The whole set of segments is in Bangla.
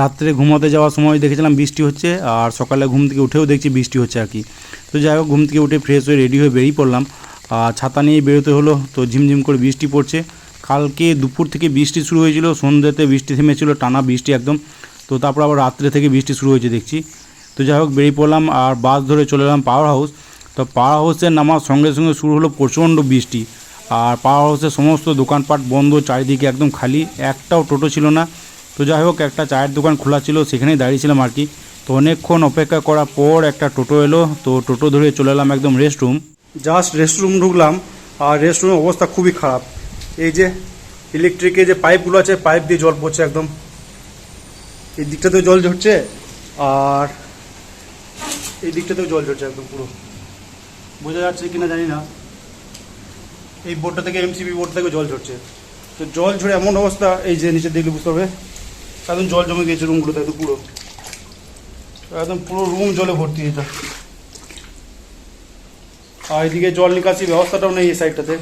রাত্রে ঘুমাতে যাওয়ার সময় দেখেছিলাম বৃষ্টি হচ্ছে, আর সকালে ঘুম থেকে উঠেও দেখছি বৃষ্টি হচ্ছে আর কি। তো যাই হোক, ঘুম থেকে উঠে ফ্রেশ হয়ে রেডি হয়ে বেরিয়ে পড়লাম। আর ছাতা নিয়ে বেরোতে হলো, তো ঝিমঝিম করে বৃষ্টি পড়ছে। কালকে দুপুর থেকে বৃষ্টি শুরু হয়েছিল, সন্ধ্যাতে বৃষ্টি থেমেছিল, টানা বৃষ্টি একদম। তো তারপর আবার রাত্রে থেকে বৃষ্টি শুরু হয়েছে দেখছি। তো যাই হোক, বেরিয়ে পড়লাম আর বাস ধরে চলে এলাম পাওয়ার হাউস। তো পাওয়ার হাউসে নামার সঙ্গে সঙ্গে শুরু হলো প্রচণ্ড বৃষ্টি। আর পাওয়ার হাউসের সমস্ত দোকানপাট বন্ধ, চারিদিকে একদম খালি, একটাও টোটো ছিল না। তো যাই হোক, একটা চায়ের দোকান খোলা ছিল, সেখানেই দাঁড়িয়েছিলাম আর কি। তো অনেকক্ষণ অপেক্ষা করার পর একটা টোটো এলো, তো টোটো ধরে চলে এলাম একদম রেস্টরুম। জাস্ট রেস্টরুম ঢুকলাম, আর রেস্টরুমের অবস্থা খুবই খারাপ। এই যে ইলেকট্রিকের যে পাইপগুলো আছে, পাইপ দিয়ে জল পড়ছে একদম। এই দিকটাতেও জল ঝরছে, আর এই দিকটাতেও জল ঝরছে একদম পুরো। বোঝা যাচ্ছে কিনা জানি না, এই বোর্ডটা থেকে, এমসিবি বোর্ড থেকে জল ঝরছে। তো জল ঝরে এমন অবস্থা, এই যে নিচে দেখলে বুঝতে হবে, একদম জল জমে গিয়েছে রুমগুলোতে, একদম পুরো রুম জলে ভর্তি এটা। আর এদিকে জল নিকাশি ব্যবস্থাটাও নেই এই সাইডটাতে,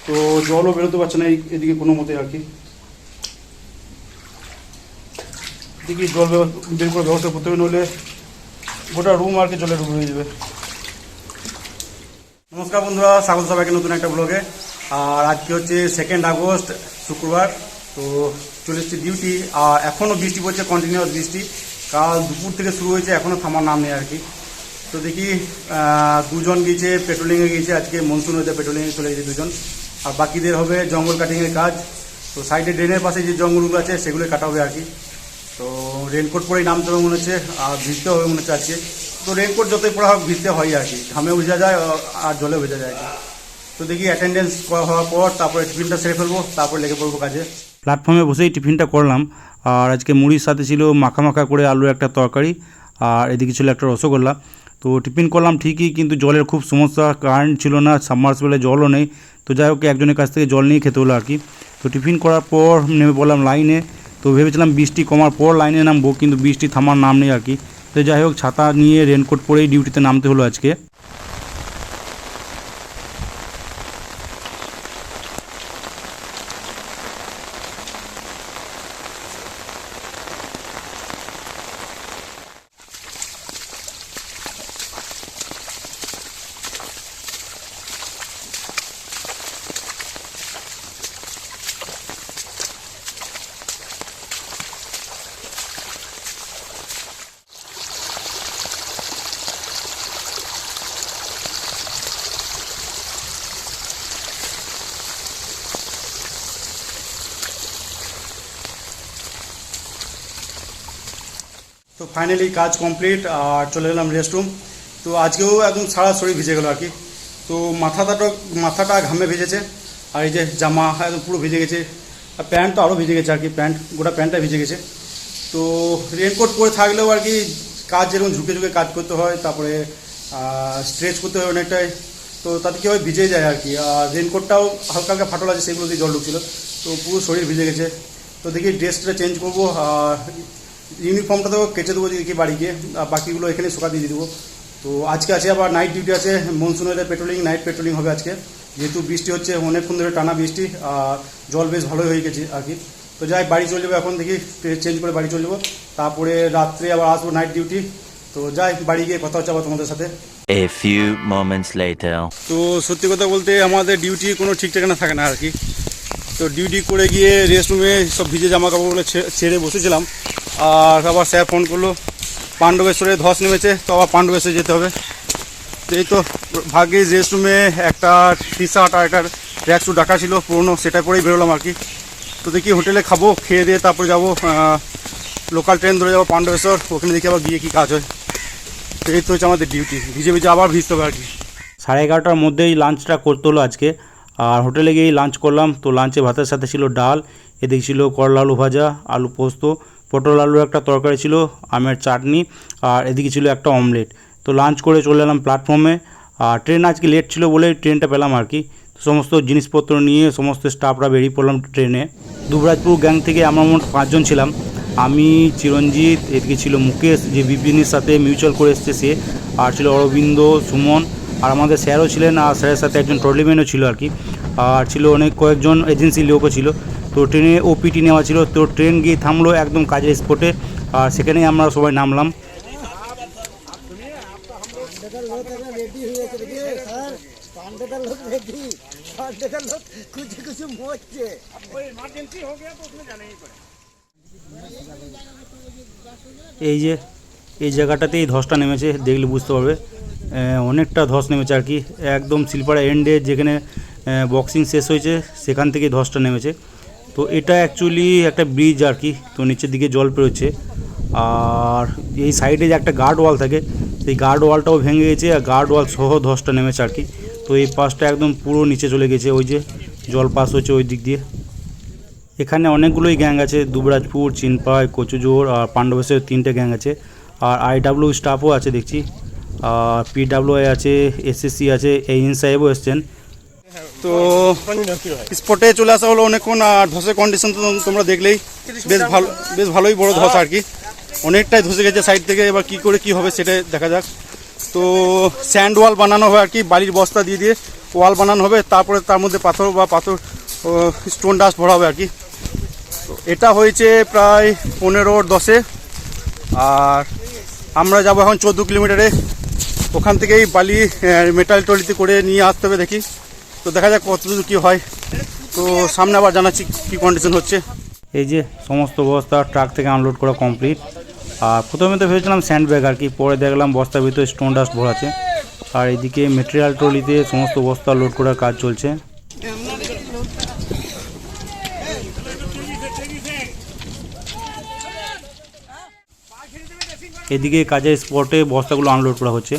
তো জলও বেরোতে পারছে না এদিকে কোনো মতে আর কি। এদিকে জল বের করে ব্যবস্থা করতে হবে, নইলে গোটা রুম আর কি জলে ডুবে হয়ে যাবে। নমস্কার বন্ধুরা, স্বাগত সবাইকে নতুন একটা ব্লগে। আর আজকে হচ্ছে 2 আগস্ট শুক্রবার। তো চলে এসেছি ডিউটি, আর এখনও বৃষ্টি পড়ছে, কন্টিনিউয়াস বৃষ্টি। কাল দুপুর থেকে শুরু হয়েছে, এখনও থামার নাম নেই আর কি। তো দেখি, দুজন গিয়েছে পেট্রোলিংয়ে গিয়েছে, আজকে মনসুন হয়েছে, পেট্রোলিংয়ে চলে গেছে দুজন। আর বাকিদের হবে জঙ্গল কাটিংয়ের কাজ। তো সাইডে ড্রেনের পাশে যে জঙ্গলগুলো আছে সেগুলো কাটা হবে আর কি। তো রেনকোট পরেই নামতে হবে মনে হচ্ছে, আর ভিজতে হবে মনে হচ্ছে আজকে। তো রেনকোট যতই পড়া হোক ভিজতে হয় আর কি, ঘামে ভেজা যায় আর জলে ভেজা যায় আর কি। তো দেখি অ্যাটেন্ডেন্স হওয়ার পর তারপরে টিফিনটা সেরে ফেলবো, তারপর লেগে পড়বো কাজে। প্ল্যাটফর্মে বসেই টিফিনটা করলাম। আর আজকে মুড়ির সাথে ছিল মাখা মাখা করে আলুর একটা তরকারি, আর এদিকে ছিল একটা রসগোল্লা। তো টিফিন করলাম ঠিকই, কিন্তু জলের খুব সমস্যা, কারেন্ট ছিল না, সাবমার্সিবলে জলও নেই। তো যাই হোক, একজনের কাছ থেকে জল নিয়ে খেতে হলো আর কি। তো টিফিন করার পর নেমে পড়লাম লাইনে। তো ভেবেছিলাম বৃষ্টি কমার পর লাইনে নামবো, কিন্তু বৃষ্টি থামার নাম নেই আর কি। তো যাই হোক, ছাতা নিয়ে রেনকোট পরেই ডিউটিতে নামতে হলো আজকে। তো ফাইনালি কাজ কমপ্লিট, আর চলে এলাম রেস্টরুম। তো আজকেও একদম সারা শরীর ভিজে গেলো আর কি। তো মাথাটা ঘামে ভিজেছে, আর এই যে জামা একদম পুরো ভিজে গেছে, আর প্যান্ট তো আরও ভিজে গেছে আর কি, গোটা প্যান্টটা ভিজে গেছে। তো রেনকোট পরে থাকলেও আর কি কাজ যেরকম ঝুঁকে ঝুঁকে কাজ করতে হয়, তারপরে স্ট্রেচ করতে হয় অনেকটাই, তো তাতে কী হয় ভিজে যায় আর কি। আর রেনকোটটাও হালকা হালকা ফাটল আছে, সেগুলো দিয়ে জল ঢুকছিলো, তো পুরো শরীর ভিজে গেছে। তো দেখি ড্রেসটা চেঞ্জ করবো, আর ইউনিফর্মটা তো কেচে দেবো দেখি বাড়ি গিয়ে, আর বাকিগুলো এখানে শুকা দিয়ে দেবো। তো আজকে আছে আবার নাইট ডিউটি আছে, মনসুনের পেট্রোলিং, নাইট পেট্রোলিং হবে আজকে। যেহেতু বৃষ্টি হচ্ছে অনেকক্ষণ ধরে টানা বৃষ্টি, আর জল বেশ ভালোই হয়ে গেছে আর কি। তো যাই বাড়ি চলে যাবো এখন, দেখি চেঞ্জ করে বাড়ি চলে যাবো, তারপরে রাত্রে আবার আসবো নাইট ডিউটি। তো যাই বাড়ি গিয়ে কথা হচ্ছে আবার তোমাদের সাথে। A few moments later. তো সত্যি কথা বলতে আমাদের ডিউটি কোনো ঠিক ঠিকানা থাকে না আর কি। তো ডিউটি করে গিয়ে রেস্টরুমে সব ভিজে জামা কাপড়গুলো ছেড়ে বসেছিলাম, আর আবার স্যার ফোন করলো পাণ্ডবেশ্বরে ধস নেমেছে, তো আবার পাণ্ডবেশ্বরে যেতে হবে। তো এই তো ভাগ্যিস রেস্টরুমে একটা টি শার্ট আর একটা ট্র্যাকস্যুট রাখা ছিল পুরোনো, সেটা পরেই বেরোলাম আর কি। তো দেখি হোটেলে খাবো, খেয়ে দিয়ে তারপরে যাবো লোকাল ট্রেন ধরে যাবো পাণ্ডবেশ্বর, ওখানে দেখি আবার গিয়ে কী কাজ হয়। তো এই তো হচ্ছে আমাদের ডিউটি, ভিজে ভিজে আবার ভিজতে হবে আর কি। 11:30টার মধ্যেই লাঞ্চটা করতে হলো আজকে, আর হোটেলে গিয়েই লাঞ্চ করলাম। তো লাঞ্চে ভাতের সাথে ছিল ডাল, এদিকে ছিল করলা আলু ভাজা, আলু পোস্ত, পটল আলুর একটা তরকারি ছিল, আমের চাটনি, আর এদিকে ছিল একটা অমলেট। তো লাঞ্চ করে চলে এলাম প্ল্যাটফর্মে। আর ট্রেন আজকে লেট ছিল বলে ট্রেনটা পেলাম আর কি। তো সমস্ত জিনিসপত্র নিয়ে সমস্ত স্টাফরা বেরিয়ে পড়লাম ট্রেনে। দুবরাজপুর গ্যাং থেকে আমরা মোট 5 জন ছিলাম। আমি, চিরঞ্জিত, এদিকে ছিল মুকেশ, যে বিপিনের সাথে মিউচুয়াল করে এসছে সে, আর ছিল অরবিন্দ, সুমন, আর আমাদের স্যারও ছিলেন, আর স্যারের সাথে একজন ট্রলিম্যানও ছিল আর কি। আর ছিল অনেক কয়েকজন এজেন্সি লোকও ছিল। তো ট্রেনে ওপিটি নেওয়া ছিল, তো ট্রেন গিয়ে থামলো একদম কাজের স্পটে, আর সেখানেই আমরা সবাই নামলাম। এই যে এই জায়গাটাতেই ধসটা নেমেছে, দেখলে বুঝতে পারবে অনেকটা ধস নেমেছে আর কি, একদম শিলপাড়া এন্ডে যেখানে বক্সিং শেষ হয়েছে সেখান থেকে ধসটা নেমেছে। তো এটা অ্যাকচুয়ালি একটা ব্রিজ আর কি, তো নিচের দিকে জল পেরোচ্ছে, আর এই সাইডে যে একটা গার্ড ওয়াল থাকে সেই গার্ড ওয়ালটাও ভেঙে গেছে, আর গার্ড ওয়াল সহ ধসটা নেমেছে আর কি। তো এই পাশটা একদম পুরো নিচে চলে গেছে, ওই যে জল পাস হচ্ছে ওই দিক দিয়ে। এখানে অনেকগুলোই গ্যাং আছে, দুবরাজপুর, চিনপাই, কচুজোর আর পাণ্ডবেশ্বর 3টে গ্যাং আছে, আর আইডাব্লিউ স্টাফও আছে দেখছি, আর পিডাব্লিউআই আছে, এসএসসি আছে, এইন সাহেবও এসছেন। তো স্পটে চলে আসা হলো অনেকক্ষণ, আর ধসের কন্ডিশন তো তোমরা দেখলেই, বেশ ভালোই বড় ধস আর কি, অনেকটাই ধসে গেছে সাইড থেকে। এবার কি করে কি হবে সেটা দেখা যাক। তো স্যান্ড ওয়াল বানানো হবে আর কি, বালির বস্তা দিয়ে দিয়ে ওয়াল বানানো হবে, তারপরে তার মধ্যে পাথর স্টোন ডাস্ট ভরা হবে আর কি। তো এটা হয়েছে প্রায় 15-10-এ, আর আমরা যাবো এখন 14 কিলোমিটারে। ওখান থেকেই বালি মেটাল ট্রলিতে করে নিয়ে আসতে হবে, দেখি তো দেখা যাক কতদূর কী হয়। তো সামনে আবার জানাচ্ছি কী কন্ডিশন হচ্ছে। এই যে সমস্ত বস্তা ট্রাক থেকে আনলোড করা কমপ্লিট, আর প্রথমে তো ভেবেছিলাম স্যান্ড ব্যাগ আর কি, পরে দেখলাম বস্তার ভিতরে স্টোন ডাস্ট ভরা আছে, আর এদিকে মেটেরিয়াল ট্রলিতে সমস্ত বস্তা লোড করার কাজ চলছে। এদিকে কাজের স্পটে বস্তাগুলো আনলোড করা হচ্ছে।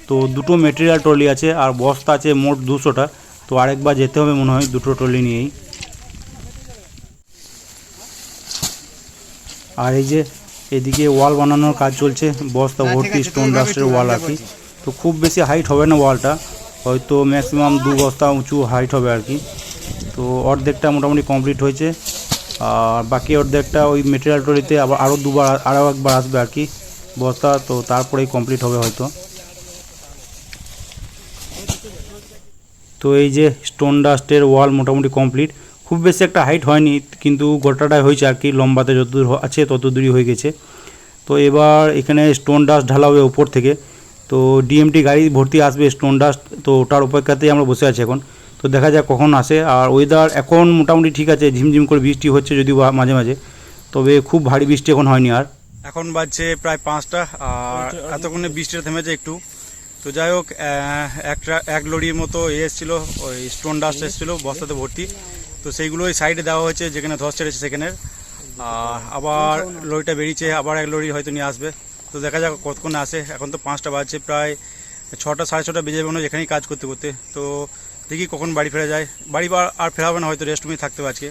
তো দুটো মেটেরিয়াল ট্রলি আছে, আর বস্তা আছে মোট 200টা, তো আরেকবার যেতে হবে মনে হয় দুটো ট্রলি নিয়েই। আর এই যে এদিকে ওয়াল বানানোর কাজ চলছে, বস্তা ভর্তি স্টোন ডাস্টের ওয়াল আর কি। তো খুব বেশি হাইট হবে না ওয়ালটা, হয়তো ম্যাক্সিমাম 2 বস্তা উঁচু হাইট হবে আর কি। তো অর্ধেকটা মোটামুটি কমপ্লিট হয়েছে, আর বাকি অর্ধেকটা ওই মেটেরিয়াল ট্রলিতে আবার আরও একবার আসবে আর কি বস্তা, তো তারপরেই কমপ্লিট হবে হয়তো। তো এই যে স্টোন ডাস্টের ওয়াল মোটামুটি কমপ্লিট, খুব বেশি একটা হাইট হয়নি, কিন্তু গোটাটাই হয়েছে আর কি, লম্বাতে যতদূর আছে ততদূরই হয়ে গেছে। তো এবার এখানে স্টোন ডাস্ট ঢালা হবে উপর থেকে, তো ডিএমটি গাড়ি ভর্তি আসবে স্টোন ডাস্ট, তো ওটার অপেক্ষাতেই আমরা বসে আছি এখন। তো দেখা যাক কখন আসে। আর ওয়েদার এখন মোটামুটি ঠিক আছে, ঝিমঝিম করে বৃষ্টি হচ্ছে যদিও মাঝে মাঝে, তবে খুব ভারী বৃষ্টি এখন হয়নি। আর এখন বাজছে প্রায় 5টা, আর এতক্ষণে বৃষ্টিটা থেমেছে একটু। তো যাই হোক, এক লরির মতো এসেছিলো, ওই স্টোন ডাস্ট এসেছিলো বস্তাতে ভর্তি, তো সেইগুলো ওই সাইডে দেওয়া হয়েছে যেখানে ধস ছেড়েছে সেখানের। আর আবার লরিটা বেরিয়েছে, আবার এক লরি হয়তো নিয়ে আসবে, তো দেখা যাক কতক্ষণে আসে। এখন তো 5টা বাজছে, প্রায় 6টা 6:30 বেজে যাবে এখানেই কাজ করতে করতে। তো দেখি কখন বাড়ি ফেরা যায়, বাড়ি আর ফেরা হবে না, হয়তো রেস্ট রুমে থাকতে হবে আজকে।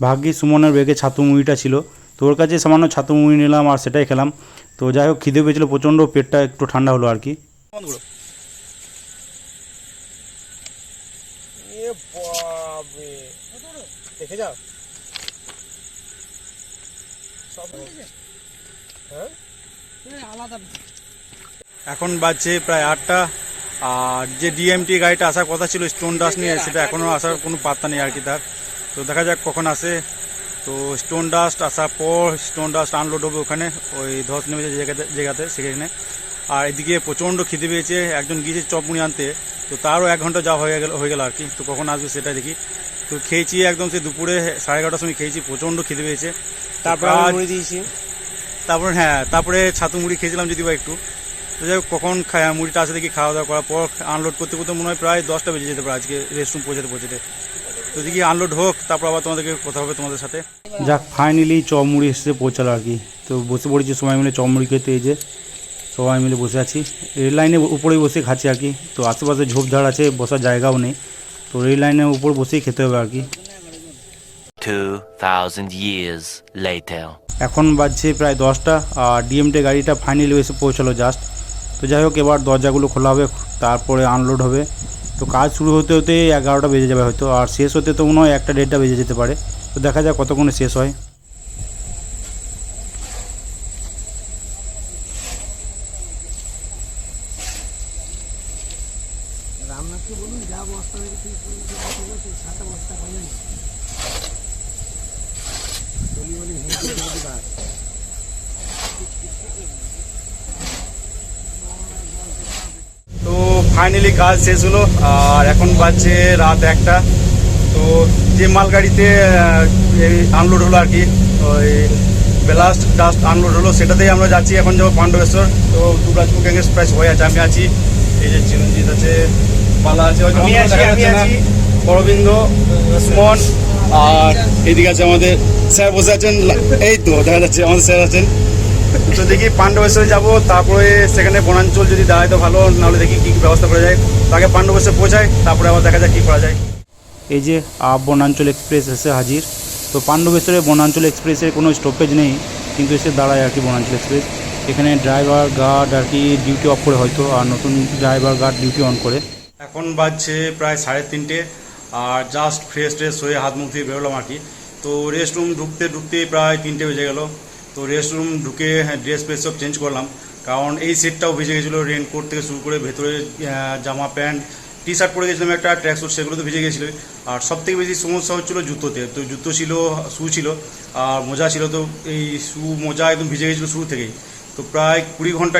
ভাগ্যি সুমনের ব্যাগে ছাতু মুড়িটা ছিল, তো ওর কাছে সামান্য ছাতু মুড়ি নিলাম আর সেটাই খেলাম। তো যাই হোক খিদে পেয়েছিল প্রচণ্ড, পেটটা একটু ঠান্ডা হলো আর কি। দেখে যাও এখন বাজছে প্রায় 8টা, আর যে ডিএমটি গাড়িটা আসার কথা ছিল স্টোন ডাস্ট নিয়ে, সেটা এখনও আসার কোনো পাত্তা নেই আর কি তার। তো দেখা যাক কখন আসে। তো স্টোন ডাস্ট আসার পর স্টোন ডাস্ট আনলোড হবে ওখানে, ওই ধস নেমেছে জায়গাতে সেখানে। আর এদিকে প্রচণ্ড খিদে পেয়েছে, একজন গিয়েছে চপ মুড়ি আনতে, তো তারও 1 ঘন্টা যাওয়া হয়ে গেল আর কি। তো কখন আসবে সেটা দেখি। তো খেয়েছি একদম সে দুপুরে 11:30টার সময় খেয়েছি, প্রচণ্ড খিদে পেয়েছে। তারপরে ছাতু মুড়ি খেয়েছিলাম যদি বা একটু। তো যাই হোক কখন মুড়িটা আসে দেখি, খাওয়া দাওয়া করার পর আনলোড করতে করতে মনে হয় প্রায় 10টা বেজে যেতে পারে আজকে রেস্টরুম পৌঁছাতে। তো দেখি আনলোড হোক, তারপর আবার তোমাদেরকে কথা হবে তোমাদের সাথে। যাক ফাইনালি চপ মুড়ি এসে পৌঁছালো আর কি। তো বসে পড়েছি সবাই মিলে চপ মুড়ি খেতে, এই যে সবাই মিলে বসে আছি, রেল লাইনের উপরেই বসে খাচ্ছি আর কি। তো আশেপাশে ঝোপঝাড় আছে, বসার জায়গাও নেই, তো রেল লাইনের উপর বসেই খেতে হবে আর কি। 2000 years later. এখন বাজছে প্রায় 10টা, আর ডিএমটি গাড়িটা ফাইনালি এসে পৌঁছালো জাস্ট। তো যাই হোক এবার দরজাগুলো খোলা হবে, তারপরে আনলোড হবে। তো কাজ শুরু হতে হতে 11টা বেজে যাবে হয়তো, আর শেষ হতে তো মনে হয় 1টা 1:30টা বেজে যেতে পারে। তো দেখা যাক কতক্ষণে শেষ হয়। তো ফাইনালি কাজ শেষ হলো আর এখন বাজছে রাত 1টা। তো যে মালগাড়িতে আনলোড হলো আর কি, ওই ব্লাস্ট ডাস্ট আনলোড হলো, সেটাতেই আমরা যাচ্ছি। এখন যাবো পাণ্ডবেশ্বর। তো দুবরাজ কুকিং এক্সপ্রেস হয়ে আছে, আমি আছি, এই যে চিরঞ্জিত আছে, পালা আছে, অরবিন্দ, সুমন, আর এইদিকে আছে আমাদের স্যার বসে আছেন, এই তো দেখা যাচ্ছে আমাদের স্যার আছেন। তো দেখি পাণ্ডবেশ্বরে যাব, তারপরে সেখানে বনাঞ্চল যদি দাঁড়ায় তো ভালো, নাহলে দেখি কী ব্যবস্থা করা যায়। তাকে পাণ্ডবেশ্বর পৌঁছায়, তারপরে আবার দেখা যায় কী করা যায়। এই যে বনাঞ্চল এক্সপ্রেস এসে হাজির। তো পাণ্ডবেশ্বরে বনাঞ্চল এক্সপ্রেসের কোনো স্টপেজ নেই, কিন্তু এসে দাঁড়ায় আর কি বনাঞ্চল এক্সপ্রেস। এখানে ড্রাইভার গার্ড আর কি ডিউটি অফ করে হয়তো, আর নতুন ড্রাইভার গার্ড ডিউটি অন করে। এখন বাজছে প্রায় 3:30, আর জাস্ট ফ্রেশ ট্রেশ হয়ে হাত মুখ দিয়ে বেরোলাম আর কি। তো রেস্ট রুম ঢুকতে প্রায় 3টে বেজে গেল। তো রেস্ট রুম ঢুকে ড্রেস ফ্রেস সব চেঞ্জ করলাম, কারণ এই সেটটাও ভিজে গেছিলো, রেনকোট থেকে শুরু করে ভেতরে জামা প্যান্ট টি শার্ট পরে গেছিলাম, একটা ট্র্যাক স্যুট, সেগুলো তো ভিজে গেছিলো। আর সবথেকে বেশি সমস্যা হচ্ছিলো জুতোতে। তো জুতো ছিল, শ্যু ছিল, আর মোজা ছিল। তো এই শ্যু মোজা একদম ভিজে গেছিলো শুরু থেকেই। তো প্রায় 20 ঘন্টা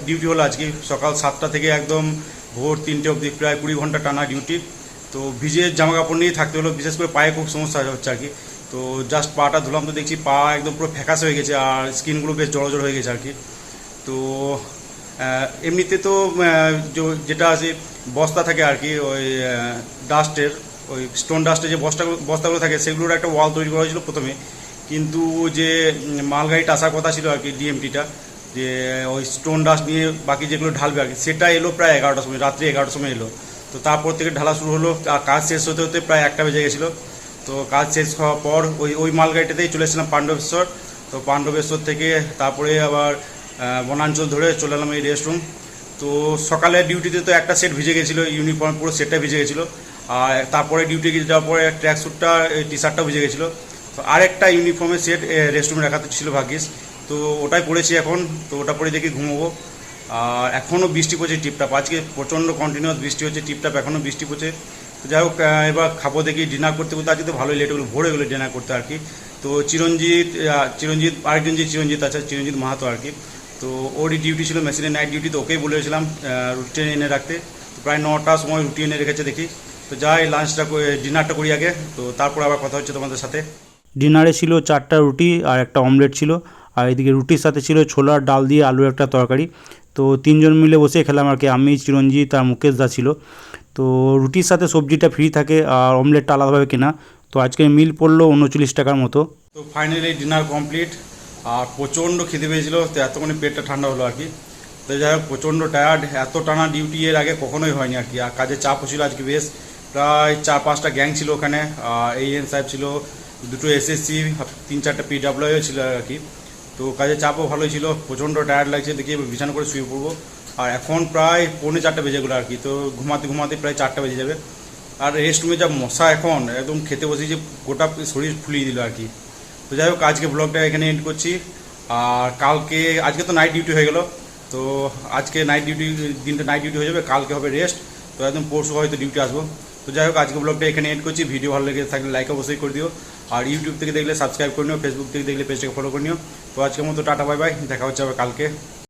ডিউটি হলো আজকে, সকাল 7টা থেকে একদম ভোর 3টে অবধি, প্রায় 20 ঘন্টা টানা ডিউটি। তো ভিজে জামা কাপড় নিয়েই থাকতে হলো, বিশেষ করে পায়ে খুব সমস্যা হচ্ছে আর কি। তো জাস্ট পাটা ধুলাম, তো দেখছি পা একদম পুরো ফ্যাকাশে হয়ে গেছে, আর স্কিনগুলো বেশ জড়ো হয়ে গেছে আর কি। তো এমনিতে তো যেটা আছে বস্তা থাকে আর কি, ওই ডাস্টের, ওই স্টোন ডাস্টের যে বস্তাগুলো থাকে, সেগুলোর একটা ওয়াল তৈরি করা হয়েছিল প্রথমে। কিন্তু যে মালগাড়িটা আসার কথা ছিল আর কি, ডিএমটিটা, যে ওই স্টোন ডাস্ট নিয়ে বাকি যেগুলো ঢালবে আর কি, সেটা এলো প্রায় 11টার সময়, রাত্রি 11টার সময় এলো। তো তারপর থেকে ঢালা শুরু হলো, আর কাজ শেষ হতে হতে প্রায় 1টা বেজে গেছিলো। তো কাজ শেষ হওয়ার পর ওই মালগাড়িটাতেই চলে এসেছিলাম পাণ্ডবেশ্বর। তো পাণ্ডবেশ্বর থেকে তারপরে আবার বনাঞ্চল ধরে চলে এলাম এই রেস্ট রুম। তো সকালে ডিউটিতে তো একটা সেট ভিজে গেছিলো, ইউনিফর্ম পুরো সেটটা ভিজে গেছিলো। আর তারপরে ডিউটি যাওয়ার পরে ট্র্যাক স্যুটটা, টি শার্টটাও ভিজে গেছিলো। তো আরেকটা ইউনিফর্মের সেট রেস্ট রুমে রাখাতে ছিল ভাগ্যিস, তো ওটাই পড়েছি এখন। তো ওটা পরে দেখি ঘুমোবো। আর এখনও বৃষ্টি পড়ছে টিপটাপ, আজকে প্রচণ্ড কন্টিনিউয়াস বৃষ্টি হচ্ছে, টিপটাপ এখনও বৃষ্টি পড়ছে। তো যাই হোক, এবার খাবো দেখি। ডিনার করতে আজকে তো ভালোই লেট হলো, ভোর হয়ে গেলো ডিনার করতে আর কি। তো চিরঞ্জিত আরেকজন যে চিরঞ্জিত আছে, চিরঞ্জিত মাহাতো আর কি, তো ওরই ডিউটি ছিল মেশিনের নাইট ডিউটি। তো ওকেই বলেছিলাম রুটি এনে রাখতে। তো প্রায় 9টার সময় রুটি এনে রেখেছে দেখি। তো যাই ডিনারটা করি আগে, তো তারপর আবার কথা হচ্ছে তোমাদের সাথে। ডিনারে ছিল 4টা রুটি আর একটা অমলেট ছিল, আর এদিকে রুটির সাথে ছিল ছোলার ডাল দিয়ে আলুর একটা তরকারি। তো 3জন মিলে বসে খেলাম আর কি, আমি, চিরঞ্জিত আর মুকেশ দা ছিল। তো রুটির সাথে সবজিটা ফ্রি থাকে, আর অমলেটটা আলাদাভাবে কেনা। তো আজকে মিল পড়লো 39 টাকার মতো। তো ফাইনালি ডিনার কমপ্লিট, আর প্রচণ্ড খিদে পেয়েছিল, তো এতক্ষণে পেটটা ঠান্ডা হলো আর কি। তো যাই হোক, প্রচণ্ড টায়ার্ড, এত টানা ডিউটি এর আগে কখনোই হয়নি আর কি। আর কাজের চাপও ছিল আজকে বেশ, প্রায় 4-5টা গ্যাং ছিল ওখানে। AN সাহেব ছিল, 2টো SSC, 3-4টা PWI ছিল আর কি। তো কাজের চাপও ভালোই ছিল, প্রচণ্ড টায়ার্ড লাগছে, দেখি বিছানা করে শুয়ে পড়বো। আর এখন প্রায় 3:45 বেজে গেলো আর কি। তো ঘুমাতে প্রায় 4টা বেজে যাবে। আর রেস্ট রুমে যা মশা এখন, একদম খেতে বসে যে গোটা শরীর ফুলিয়ে দিল আর কি। তো যাই হোক, আজকে ব্লগটা এখানে এন্ড করছি। আর আজকে তো নাইট ডিউটি হয়ে গেল। তো আজকে দিনটা নাইট ডিউটি হয়ে যাবে, কালকে হবে রেস্ট। তো একদম পরশু হয়তো ডিউটি আসবো। তো যাই হোক, আজকে ব্লগটা এখানে এন্ড করছি। ভিডিও ভালো লেগে থাকলে লাইক অবশ্যই করে দিও, আর ইউটিউব থেকে দেখলে সাবস্ক্রাইব করে নিও, ফেসবুক থেকে দেখলে পেজটাকে ফলো করে নিও। তো আজকের মতো টাটা, বাই বাই, দেখা হচ্ছে আবার কালকে।